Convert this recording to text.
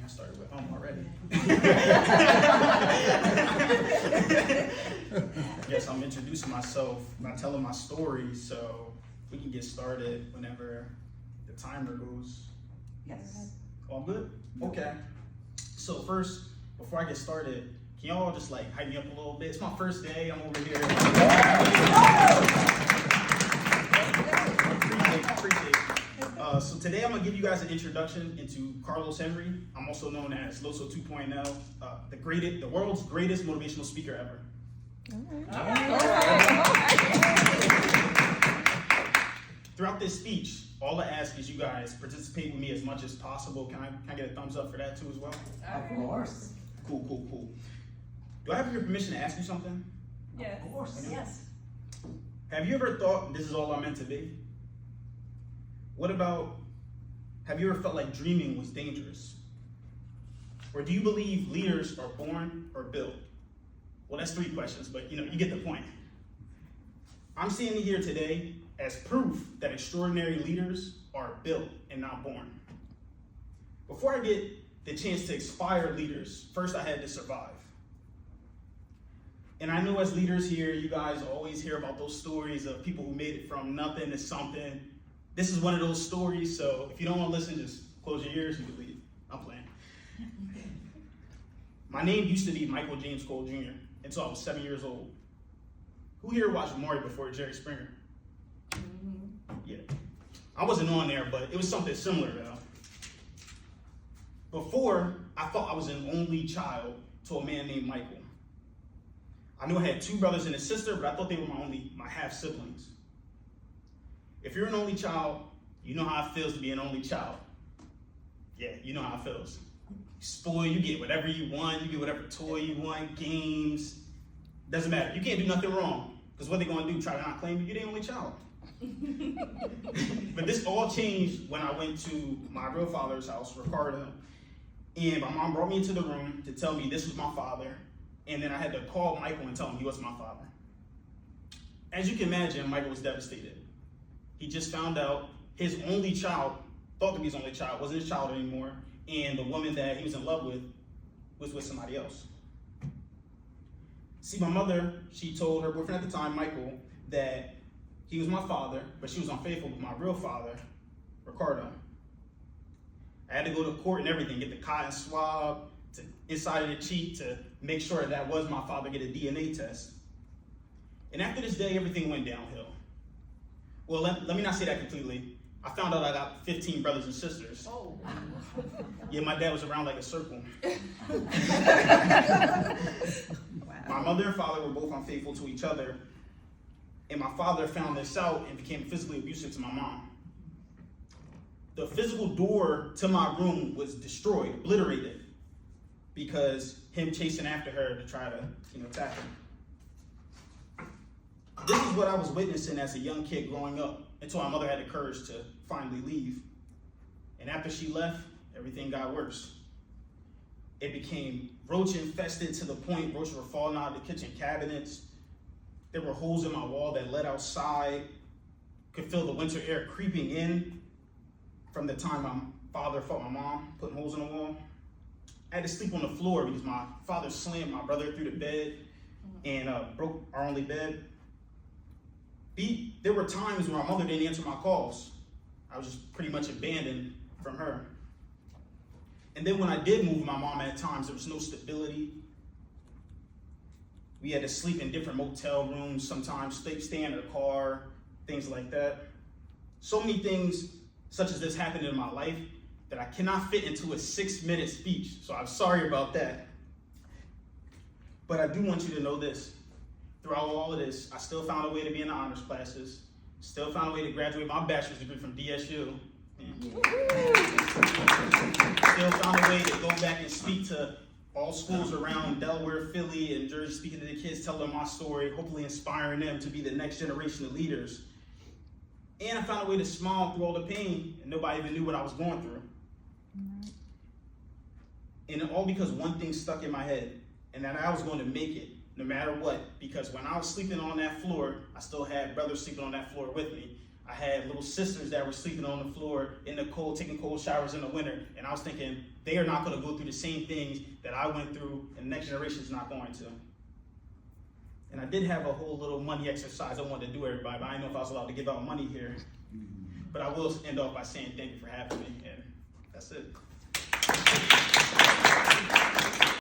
I started with home already. Yes, I'm introducing myself by telling my story, so we can get started whenever the timer goes. Yes. All good? Okay. So first, before I get started, can y'all just like hype me up a little bit? It's my first day. I'm over here. Appreciate it. So today I'm gonna give you guys an introduction into Carlos Henry. I'm also known as Loso 2.0, the world's greatest motivational speaker ever. Throughout this speech, all I ask is you guys participate with me as much as possible. Can I get a thumbs up for that too as well? Of course. Cool. Do I have your permission to ask you something? Yes. Of course. Yes. Have you ever thought this is all I'm meant to be? What about, have you ever felt like dreaming was dangerous? Or do you believe leaders are born or built? Well, that's 3 questions, but you get the point. I'm standing here today as proof that extraordinary leaders are built and not born. Before I get the chance to inspire leaders, first I had to survive. And I know as leaders here, you guys always hear about those stories of people who made it from nothing to something. This is one of those stories, so if you don't want to listen, just close your ears and leave. I'm playing. My name used to be Michael James Cole Jr. until I was 7 years old. Who here watched Maury before Jerry Springer? Yeah. I wasn't on there, but it was something similar though. Before, I thought I was an only child to a man named Michael. I knew I had 2 brothers and a sister, but I thought they were my half siblings. If you're an only child, you know how it feels to be an only child. Yeah, you know how it feels. Spoiled, you get whatever you want, you get whatever toy you want, games. Doesn't matter. You can't do nothing wrong. Because what they're going to do, try to not claim you, you're the only child. But this all changed when I went to my real father's house, Ricardo. And my mom brought me into the room to tell me this was my father. And then I had to call Michael and tell him he was my father. As you can imagine, Michael was devastated. He just found out his only child, thought to be his only child, wasn't his child anymore. And the woman that he was in love with was with somebody else. See, my mother, she told her boyfriend at the time, Michael, that he was my father, but she was unfaithful with my real father, Ricardo. I had to go to court and everything, get the cotton swab, to inside of the cheek to make sure that was my father, get a DNA test. And after this day, everything went downhill. Well, let me not say that completely. I found out I got 15 brothers and sisters. Oh. Yeah, my dad was around like a circle. My mother and father were both unfaithful to each other. And my father found this out and became physically abusive to my mom. The physical door to my room was destroyed, obliterated, because him chasing after her to try to, attack her. This is what I was witnessing as a young kid growing up until my mother had the courage to finally leave. And after she left, everything got worse. It became roach infested to the point roaches were falling out of the kitchen cabinets. There were holes in my wall that led outside. Could feel the winter air creeping in from the time my father fought my mom, putting holes in the wall. I had to sleep on the floor because my father slammed my brother through the bed and broke our only bed. There were times where my mother didn't answer my calls. I was just pretty much abandoned from her. And then when I did move with my mom at times, there was no stability. We had to sleep in different motel rooms, sometimes stay in a car, things like that. So many things such as this happened in my life that I cannot fit into a 6-minute speech. So I'm sorry about that. But I do want you to know this. Throughout all of this, I still found a way to be in the honors classes, still found a way to graduate my bachelor's degree from DSU. Still found a way to go back and speak to all schools around Delaware, Philly, and Jersey, speaking to the kids, telling them my story, hopefully inspiring them to be the next generation of leaders. And I found a way to smile through all the pain, and nobody even knew what I was going through. And all because one thing stuck in my head, and that I was going to make it no matter what, because when I was sleeping on that floor, I still had brothers sleeping on that floor with me. I had little sisters that were sleeping on the floor in the cold, taking cold showers in the winter, and I was thinking they are not going to go through the same things that I went through, and the next generation is not going to. And I did have a whole little money exercise I wanted to do, everybody, but I didn't know if I was allowed to give out money here. But I will end off by saying thank you for having me, and that's it.